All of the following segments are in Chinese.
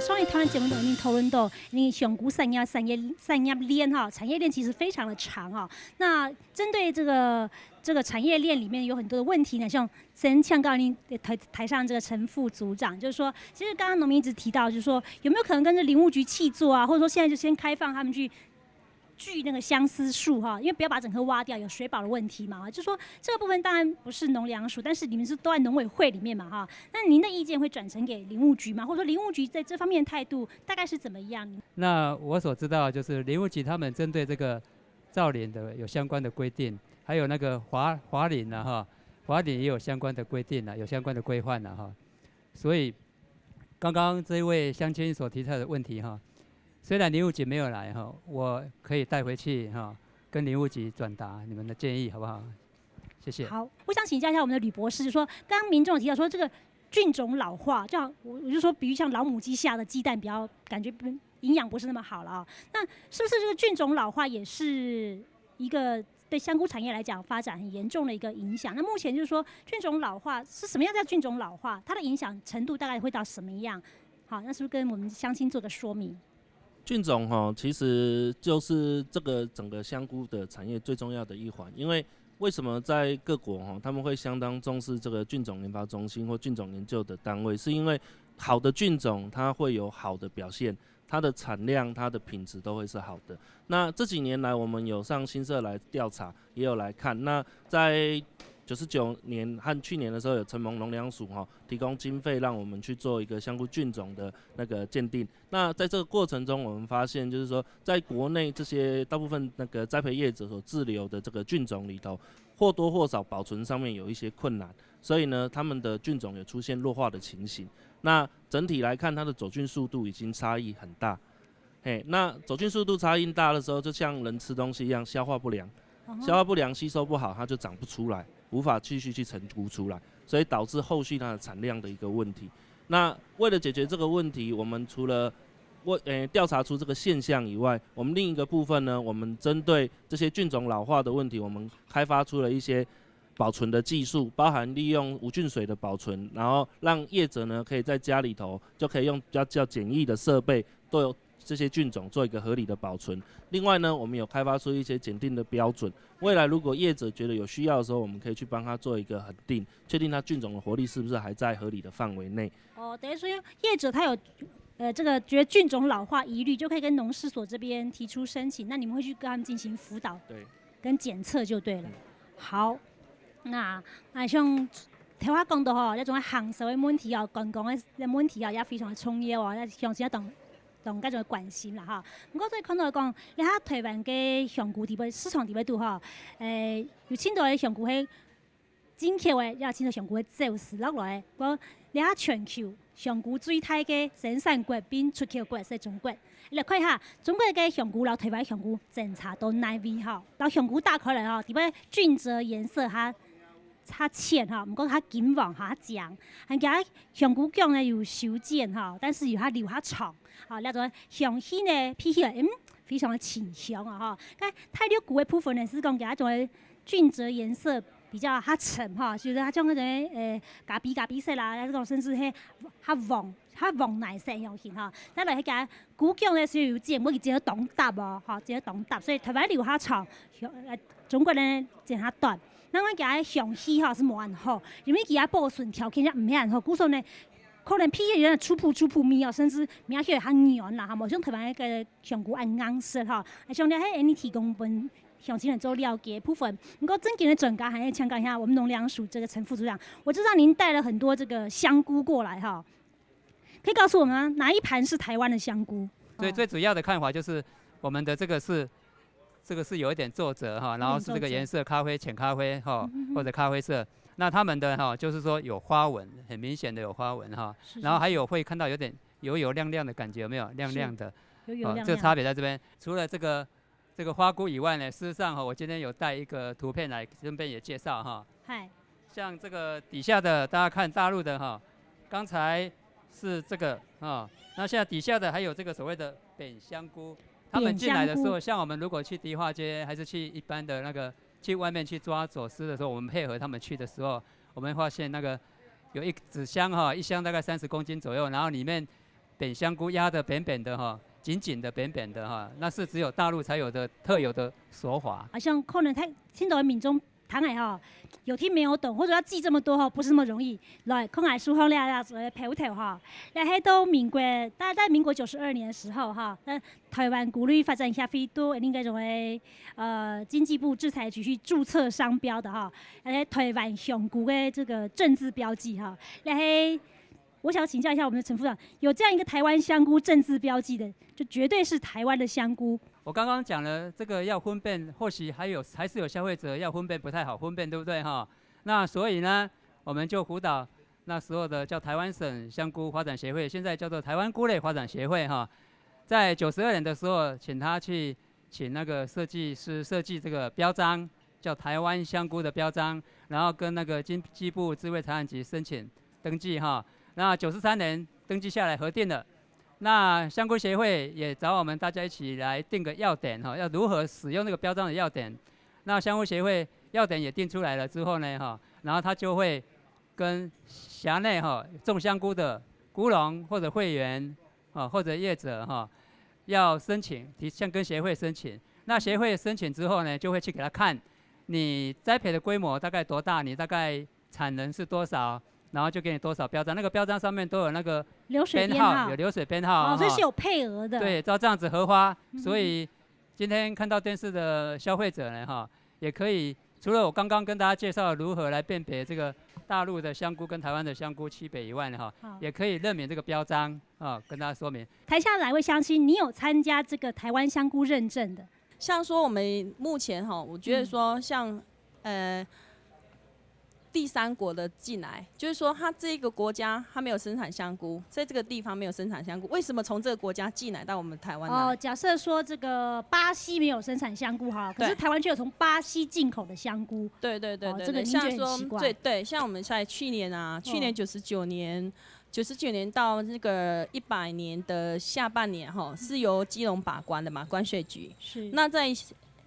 上一台湾节目中您讨论到，你香菇产业链哈，产业链其实非常的长哈。那针对这个产业链里面有很多的问题呢，像先像刚刚您台上这个陈副组长，就是说，其实刚刚农民一直提到，就是说有没有可能跟着林务局契作啊，或者说现在就先开放他们去锯那个相思树哈，因为不要把整棵挖掉，有水保的问题嘛。就说这个部分当然不是农粮署，但是你们是都在农委会里面嘛哈。那您的意见会转呈给林务局吗？或者说林务局在这方面的态度大概是怎么样？那我所知道就是林务局他们针对这个造林的有相关的规定，还有那个华林啊哈，华林也有相关的规定啊，有相关的规范啊哈。所以刚刚这一位乡亲所提出的问题哈。虽然林务局没有来哈，我可以带回去哈，跟林务局转达你们的建议，好不好？谢谢。好，我想请教一下我们的吕博士，就说刚刚民众有提到说这个菌种老化，这样我就说，比如像老母鸡下的鸡蛋比较感觉营养不是那么好了啊。那是不是这个菌种老化也是一个对香菇产业来讲发展很严重的一个影响？那目前就是说菌种老化是什么样叫菌种老化？它的影响程度大概会到什么样？好，那是不是跟我们乡亲做个说明？菌种其实就是这个整个香菇的产业最重要的一环，因为为什么在各国他们会相当重视这个菌种研发中心或菌种研究的单位，是因为好的菌种它会有好的表现，它的产量、它的品质都会是好的。那这几年来，我们有上新社来调查，也有来看。那在99年和去年的时候，有承蒙农粮署提供经费，让我们去做一个香菇菌种的那个鉴定。那在这个过程中，我们发现就是说，在国内这些大部分那个栽培业者所自留的这个菌种里头，或多或少保存上面有一些困难，所以呢，他们的菌种也出现弱化的情形。那整体来看，它的走菌速度已经差异很大。那走菌速度差异大的时候，就像人吃东西一样，消化不良，消化不良吸收不好，它就长不出来。无法继续去成菇出来，所以导致后续它的产量的一个问题。那为了解决这个问题，我们除了调查出这个现象以外，我们另一个部分呢，我们针对这些菌种老化的问题，我们开发出了一些保存的技术，包含利用无菌水的保存，然后让业者呢可以在家里头就可以用比较简易的设备，都有这些菌种做一个合理的保存。另外呢，我们有开发出一些检定的标准，未来如果业者觉得有需要的时候，我们可以去帮他做一个恒定，确定他菌种的活力是不是还在合理的范围内。等于说业者他有这个觉得菌种老化疑虑，就可以跟农事所这边提出申请，那你们会去跟他们进行辅导，对，跟检测就对了。好，那像听我讲到这种行业的问题公共的问题也非常的重要也相信同各种关心啦哈。不过再看到讲，你睇台湾嘅香菇市场地位度有青岛嘅香菇係真口嘅，有青岛香菇嘅走势落來。不過你睇全球香菇最大嘅生產國並出口國係中國。你嚟看下中國嘅香菇，同台灣香菇真差到哪位哈？然後香菇打開來地位菌質顏色它淺唔過它金黃它醬，人家香菇薑呢有修剪但是它留它長，那種香氣呢皮起來非常的清香泰國菇的部分呢是講它種菌質顏色比較它沉就是它種嗰種咖啡色啦，那種甚至係它黃奶色樣型再來迄個菇薑呢是有剪，我記得懂搭剪懂搭，所以台灣留它長，中國呢剪它短。咱講佢香氣是無咁好，因為佢保存條件也唔係咁好，故所呢可能皮有點粗朴咪甚至名起來較軟啦，無像台灣嘅香菇按硬色像你喺你提供本鄉親人做了解部分。不過正經的專家還要強調一下，我們農糧署這個陳副組長，我知道您帶了很多這個香菇過來可以告訴我們哪一盤是台灣的香菇？最主要的看法就是我們的這個是有一點皺褶然後是這個顏色咖啡淺咖啡或者咖啡色。那他們的就是說有花紋，很明顯的有花紋然後還有會看到有點油亮亮的感覺，有沒有亮亮的？這個差別在這邊。除了這個花菇以外呢，事實上我今天有帶一個圖片來順便也介紹像這個底下的大家看大陸的剛才是這個那現在底下的還有這個所謂的扁香菇。他們進來的時候，像我們如果去迪化街，還是去一般的那個去外面去抓走私的時候，我們配合他們去的時候，我們發現那個有一紙箱一箱大概30公斤左右，然後裡面扁香菇压得扁扁的哈，紧紧的扁扁的哈，那是只有大陆才有的特有的手法。好像可能听懂的民众谈来哈，有听没有懂，或者要记这么多哈，不是那么容易。来，看来书上俩陪陪哈。然后到民国，大概在民国92年的时候哈，那台湾菇类发展协会都应该成为经济部制裁局去注册商标的哈，然后台湾香菇的这个正字标记哈。然后我想请教一下我们的陈副长，有这样一个台湾香菇正字标记的，就绝对是台湾的香菇。我刚刚讲了，这个要分辨，或许还是有消费者要分辨不太好分辨，对不对哈？那所以呢，我们就辅导那时候的叫台湾省香菇发展协会，现在叫做台湾菇类发展协会哈，在92年的时候，请那个设计师设计这个标章，叫台湾香菇的标章，然后跟那个经济部智慧财产局申请登记哈。那93年登记下来核定了。那香菇协会也找我们大家一起来定个要点哈，要如何使用那个标章的要点。那香菇协会要点也定出来了之后呢哈，然后他就会跟辖内哈种香菇的菇农或者会员或者业者哈，要申请向跟协会申请。那协会申请之后呢，就会去给他看你栽培的规模大概多大，你大概产能是多少。然后就给你多少标章，那个标章上面都有那个流水编号，有流水编号，所以是有配额的。对，照这样子核发，所以今天看到电视的消费者呢，哈，也可以除了我刚刚跟大家介绍如何来辨别这个大陆的香菇跟台湾的香菇区别以外呢，哈，也可以认明这个标章啊，跟大家说明。台下哪位乡亲，你有参加这个台湾香菇认证的？像说我们目前哈，我觉得说像第三国的进来，就是说他这个国家他没有生产香菇，在这个地方没有生产香菇，为什么从这个国家进来到我们台湾来？假设说这个巴西没有生产香菇哈，可是台湾却有从巴西进口的香菇。对，这个像说对，像我们在去年99年到那个100年的下半年哈，是由基隆把关的嘛，关税局。是。那在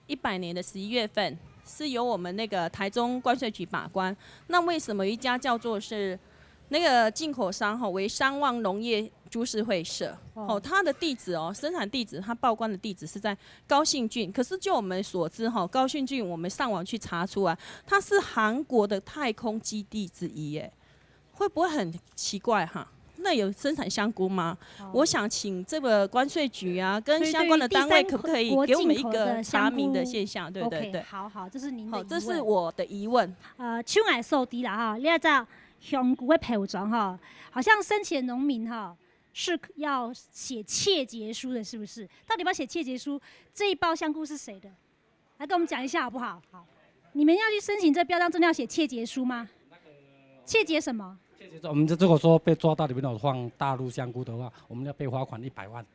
100年的11月份。是由我们那个台中关税局把关。那为什么一家叫做是那个进口商为商旺农业株式会社它的地址生产地址，它报关的地址是在高信郡。可是就我们所知高信郡我们上网去查出来，它是韩国的太空基地之一耶，会不会很奇怪哈？那有生产香菇吗？我想请这个关税局啊，跟相关的单位可不可以给我们一个查明的现象？对对对。好，这是您的疑问。这是我的疑问。手爱受低啦哈，你要知道香菇的配种哈，好像申请农民哈是要写切结书的，是不是？到底要不要写切结书？这一包香菇是谁的？来跟我们讲一下好不好？好，你们要去申请这标章，真的要写切结书吗？切结什么？我们如果说被抓到里面有放大陆香菇的话，我们要被罚款100万。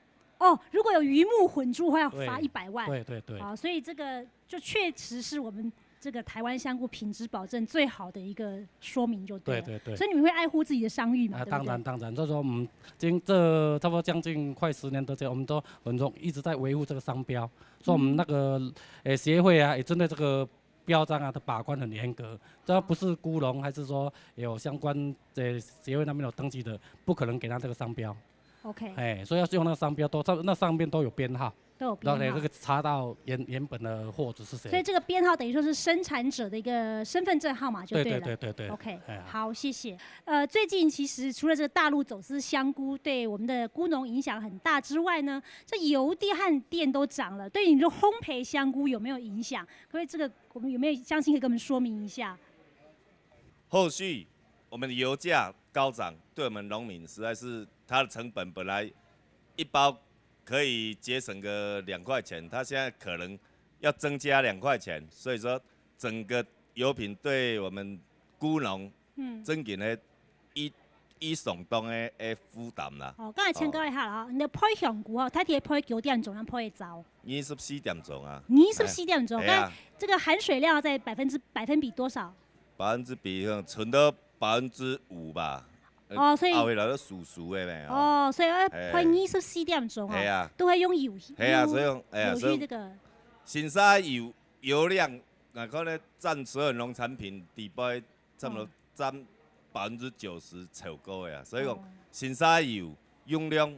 如果有鱼目混珠的话，要罚100万。对。所以这个就确实是我们这个台湾香菇品质保证最好的一个说明就对了。对。所以你们会爱护自己的商誉嘛？当然。就是说我们这差不多将近快10年的这，我们都一直在维护这个商标，所以我们那个协会啊，也针对这个标章啊的把关很严格，只要不是菇农还是说有相关协会那边有登记的，不可能给他这个商标。OK。所以要用那个商标那上面都有编号。都有编号，然后这个查到原本的货主是谁。所以这个编号等于说是生产者的一个身份证号码就对了。对。OK， 好，谢谢。最近其实除了这个大陆走私香菇对我们的菇农影响很大之外呢，这油电和电都涨了，对你的烘焙香菇有没有影响？可以这个我们有没有相信可以跟我们说明一下？后续我们的油价高涨，对我们农民实在是它的成本本来一包可以节省个2块钱，它现在可能要增加2块钱，所以说整个油品对我们菇农，增加的以上当的负担啦。刚才请教一下啦，你的配香菇它提配9点钟，配早24点钟啊。24点钟，那这个含水量在百分比多少？比存到5%吧。所以后来都熟的呗。所以要配24点钟都会用油。所以用这个。新沙油量，那可能占所有农产品底部差不多占90%超高的啊。所以讲新沙油用量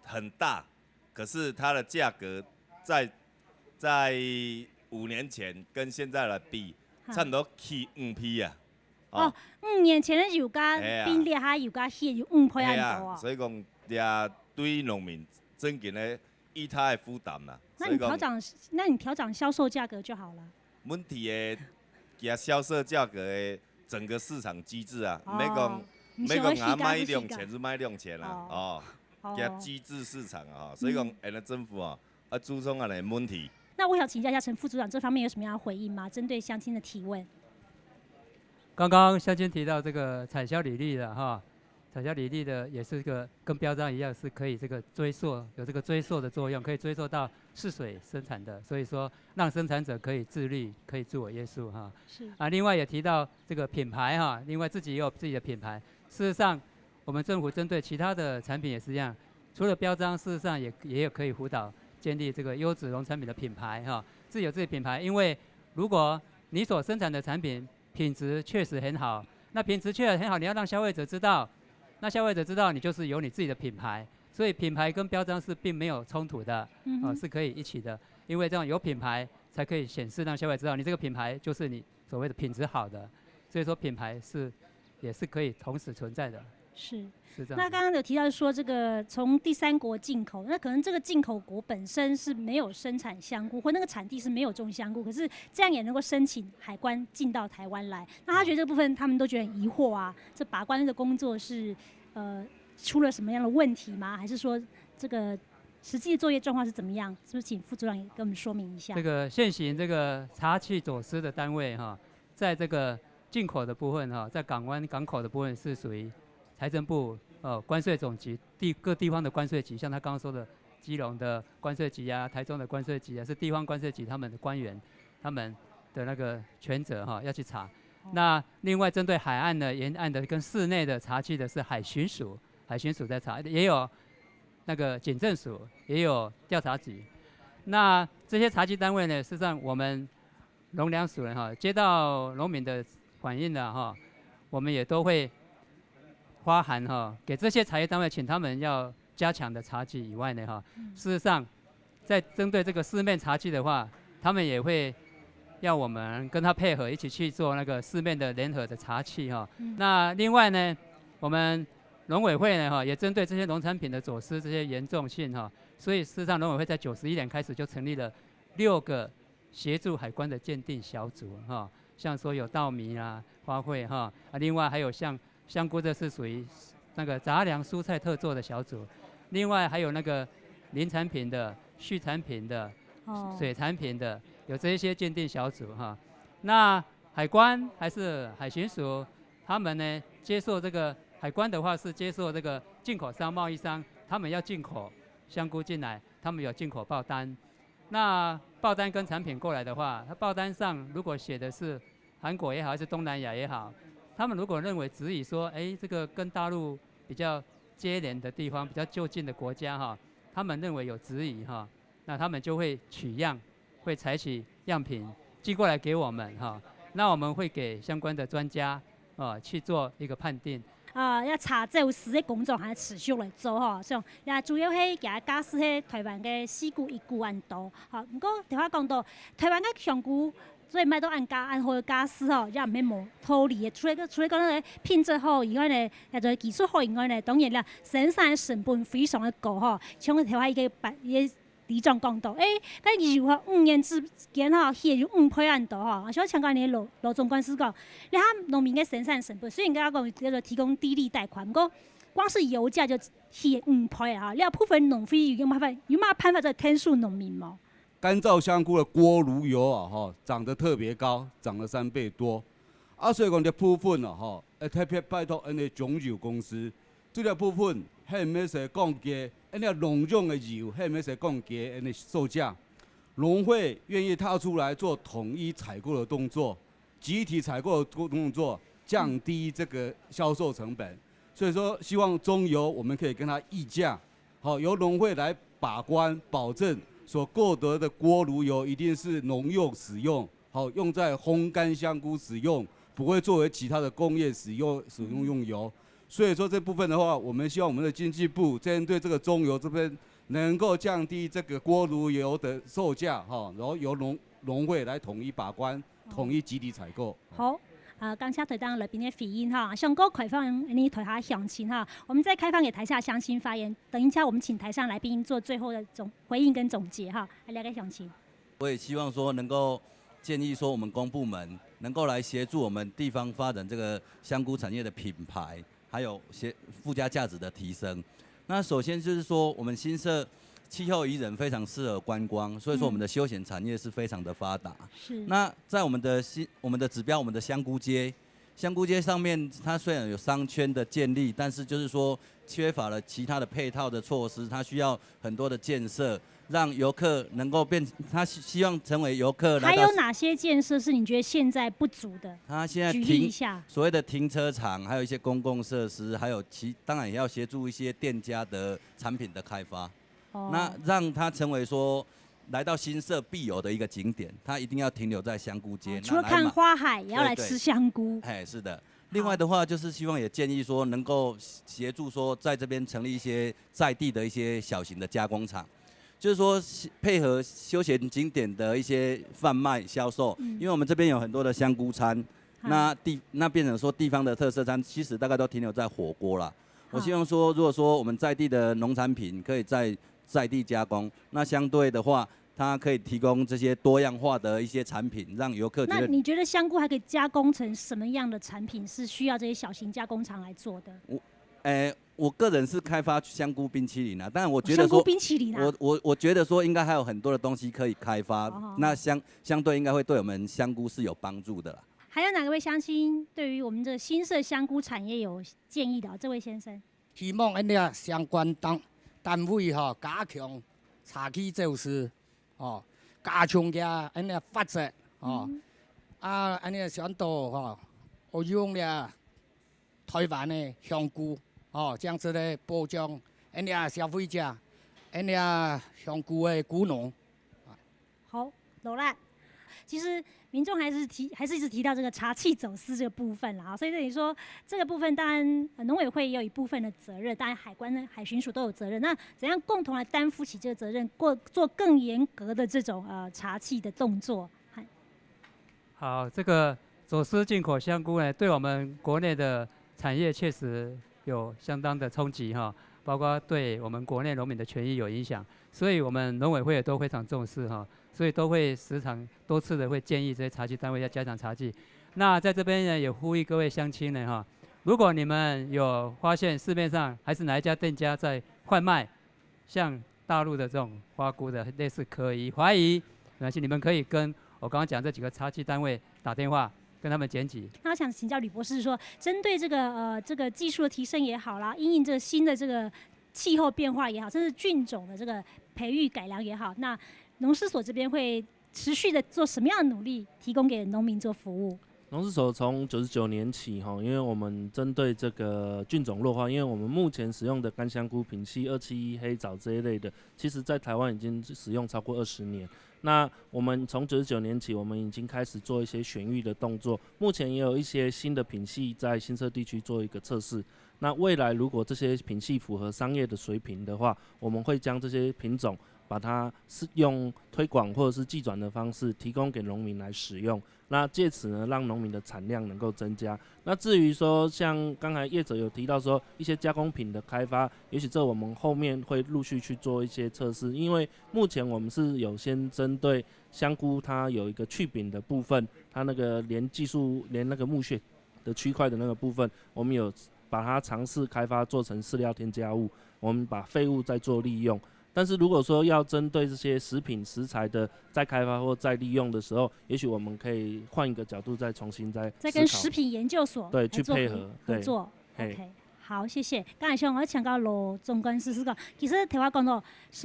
很大，可是它的价格在5年前跟现在来比，差不多起5倍啊。哦，5年前的油价比掠下油价起就5倍很多啊。所以讲，掠对农民增加了伊他的负担啦。那你调整销售价格就好了。问题的，加销售价格的整个市场机制啊，没讲卖2钱就卖2钱啦，哦，加机制市场啊，所以讲，政府啊，注重安尼问题。那我想请教一下陈副组长，这方面有什么样的回应吗？针对乡亲的提问。刚刚乡亲提到这个产销履历的哈，产销履历的也是个跟标章一样，是可以这个追溯，有这个追溯的作用，可以追溯到试水生产的，所以说让生产者可以自律，可以自我约束哈。是啊，另外也提到这个品牌哈，另外自己也有自己的品牌。事实上，我们政府针对其他的产品也是一样，除了标章，事实上也有可以辅导建立这个优质农产品的品牌哈，自己有自己的品牌，因为如果你所生产的产品品质确实很好，那品质确实很好，你要让消费者知道，那消费者知道你就是有你自己的品牌，所以品牌跟标章是并没有冲突的，是可以一起的，因为这样有品牌才可以显示让消费者知道你这个品牌就是你所谓的品质好的，所以说品牌也是可以同时存在的。是这样。那刚刚有提到说这个从第三国进口，那可能这个进口国本身是没有生产香菇，或那个产地是没有种香菇，可是这样也能够申请海关进到台湾来。那他觉得这部分他们都觉得很疑惑啊，这把关的工作是出了什么样的问题吗？还是说这个实际的作业状况是怎么样？是不是请副组长也跟我们说明一下？这个现行这个查缉走私的单位哈，在这个进口的部分哈，在港湾港口的部分是属于财政部关税总局各地方的关税局，像他刚刚说的基隆的关税局啊，台中的关税局啊，是地方关税局他们的官员他们的那个权责哈要去查。那另外针对海岸的、沿岸的跟室内的查缉的是海巡署在查，也有那个警政署，也有调查局。那这些查缉单位呢，事实上我们农粮署人哈接到农民的反映的哈，我们也都会发函哈给这些查缉单位，请他们要加强的查缉以外呢哈，事实上在针对这个四面查缉的话，他们也会要我们跟他配合一起去做那个四面的联合的查缉哈。那另外呢，我们农委会呢哈也针对这些农产品的走私这些严重性哈，所以事实上农委会在91年开始就成立了6个协助海关的鉴定小组哈，像说有稻米啊、花卉哈，另外还有像香菇，这是属于那个杂粮蔬菜特作的小组，另外还有那个林产品的、畜产品的、水产品的，有这些鉴定小组哈。那海关还是海巡署，他们呢接受这个海关的话是接受这个进口商、贸易商，他们要进口香菇进来，他们有进口报单。那报单跟产品过来的话，它报单上如果写的是韩国也好，还是东南亚也好，他们如果认为质疑说，这个跟大陆比较接连的地方、比较就近的国家哈，他们认为有质疑哈，那他们就会取样，会采取样品寄过来给我们哈，那我们会给相关的专家去做一个判定。要查走私的工作还持续来做吼，像也主要是加假使迄台湾的4股1股案多，好，不过头下讲到台湾的香菇，所以卖到按好假使吼，也毋免无脱离的。除了讲那个品质好以外呢，也就技术好以外呢，当然啦，生产成本非常的高吼，像头下伊个李总讲到，但如何5年之间吼，起就5倍很多吼。像香港的罗总官司讲，你看农民的生产成本，虽然刚刚讲叫做提供低利贷款，不过光是油价就起5倍啊！你要部分农费有麻办法在天数农民吗？干燥香菇的锅炉油啊，涨得特别高，涨了3倍多。所以讲这部分啊，特别拜托那种油公司，这个部分还没谁降价。那农用的油还没谁降价，那售价，农会愿意踏出来做统一采购的动作，集体采购的动作，降低这个销售成本。所以说，希望中油我们可以跟他议价，好，由农会来把关，保证所购得的锅炉油一定是农用使用，好，用在烘干香菇使用，不会作为其他的工业使用用油。所以说这部分的话，我们希望我们的经济部针对这个中油这边能够降低这个锅炉油的售价哈，然后由农会来统一把关，统一集体采购。好。感谢台当来宾的回应哈，上个开放你台下乡亲哈，我们再开放给台下乡亲发言。等一下，我们请台上来宾做最后的回应跟总结哈，来个乡亲。我也希望说能够建议说我们公部门能够来协助我们地方发展这个香菇产业的品牌，还有附加价值的提升。那首先就是说，我们新社气候宜人，非常适合观光，所以说我们的休闲产业是非常的发达。是。那在我们的指标，我们的香菇街上面，它虽然有商圈的建立，但是就是说缺乏了其他的配套的措施，它需要很多的建设，让游客能够他希望成为游客。还有哪些建设是你觉得现在不足的？他现在举例一下。所谓的停车场，还有一些公共设施，还有当然也要协助一些店家的产品的开发。那让它成为说来到新社必有的一个景点，它一定要停留在香菇街。除了看花海，也要来吃香菇。哎，是的。另外的话，就是希望也建议说，能够协助说，在这边成立一些在地的一些小型的加工厂，就是说配合休闲景点的一些贩卖销售。因为我们这边有很多的香菇餐，那变成说地方的特色餐，其实大概都停留在火锅啦。我希望说，如果说我们在地的农产品可以在地加工，那相对的话，它可以提供这些多样化的一些产品，让游客觉得。那你觉得香菇还可以加工成什么样的产品是需要这些小型加工厂来做的？我个人是开发香菇冰淇淋啊，但我觉得说香菇冰淇淋啊，我觉得说应该还有很多的东西可以开发，那相对应该会对我们香菇是有帮助的啦。还有哪位乡亲对于我们这个新社香菇产业有建议的？这位先生，希望咱俩相关单位加强查起做事，加强个咱俩发展，咱俩想到我用了台湾的香菇，这样子来保障咱俩消费者，咱俩香菇的股农。好，罗兰。其实民众还是一直提到这个茶器走私这个部分啦，所以这里说这个部分当然农委会也有一部分的责任，当然海关呢海巡署都有责任。那怎样共同来担负起这个责任，做更严格的这种茶器的动作？好，这个走私进口香菇呢，对我们国内的产业确实有相当的冲击哈，包括对我们国内农民的权益有影响，所以我们农委会也都非常重视哈。所以都会时常多次的会建议这些茶具单位要加强茶具。那在这边呢，也呼吁各位乡亲呢哈，如果你们有发现市面上还是哪一家店家在贩卖像大陆的这种花菇的类似怀疑，而且你们可以跟我刚刚讲这几个茶具单位打电话跟他们检举。那我想请教吕博士说，针对这个技术的提升也好啦，因应这个新的这个气候变化也好，甚至菌种的这个培育改良也好，那农事所这边会持续的做什么样的努力，提供给农民做服务？农事所从99年起因为我们针对这个菌种弱化，因为我们目前使用的干香菇、品系271黑枣这一类的，其实在台湾已经使用超过20年。那我们从99年起，我们已经开始做一些选育的动作，目前也有一些新的品系在新社地区做一个测试。那未来如果这些品系符合商业的水平的话，我们会将这些品种把它是用推广或者是寄转的方式提供给农民来使用，那借此呢让农民的产量能够增加。那至于说像刚才业者有提到说一些加工品的开发，也许这我们后面会陆续去做一些测试，因为目前我们是有先针对香菇它有一个去柄的部分，它那个连那个木屑的区块的那个部分，我们有把它尝试开发做成饲料添加物，我们把废物再做利用。但是如果说要针对这些食品食材的再开发或再利用的时候，也许我们可以换一个角度再重新再跟食品研究所对去配合合作。OK， 好，谢谢。刚才像我请教罗总干事讲，其实听我讲到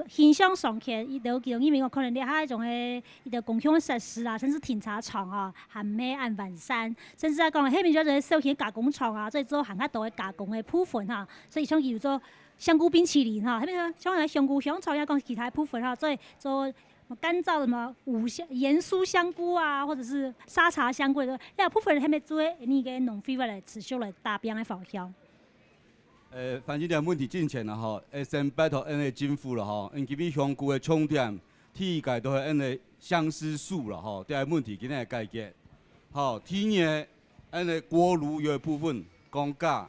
形象上去，伊就其中因为可能你还种诶，伊的共享设施啊，甚至停车场啊，含美安万山，甚至啊讲迄边叫做小型加工厂啊，做含较多的加工的部分哈，所以像比如说。香菇冰淇淋哈，那边像来香菇香草也讲其他部分哈，做干燥什么盐酥香菇啊，或者是沙茶香菇的，那部分还没做，你个农非来持续来达标的方向。反正点问题进前啦吼，先拜托因的政府啦吼，因今日乡区的充电、铁界都系因的相思树啦吼，这个问题今日会解决。吼，天热因的锅炉油的部分降价，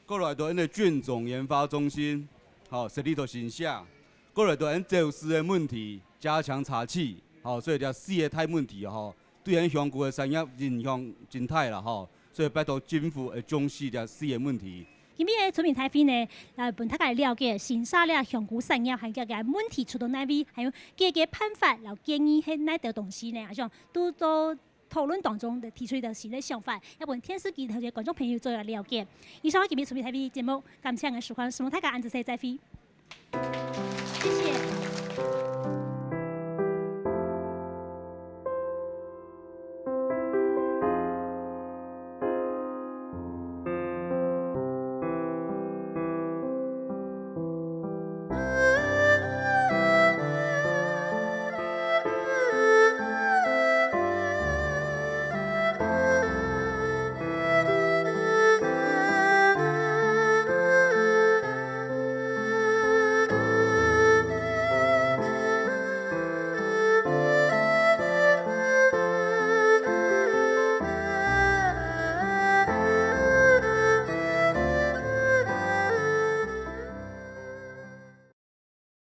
过来到因的菌种研发中心，吼，设立到新下，过来到因走私的问题加强查缉，吼，所以这4个大问题吼，对因乡区的产业影响真大啦吼，所以拜托政府会重视这4个问题。今日的村民大会呢，来帮大家了解新沙了乡区产业还有个问题出到哪边，还有各个办法，然后建议喺哪条东西呢？好像都到讨论当中的提出的新的想法，要帮电视机头嘅观众朋友做一个了解。以上我今日村民大会节目，感谢我收看，希望大家按时再会，谢谢。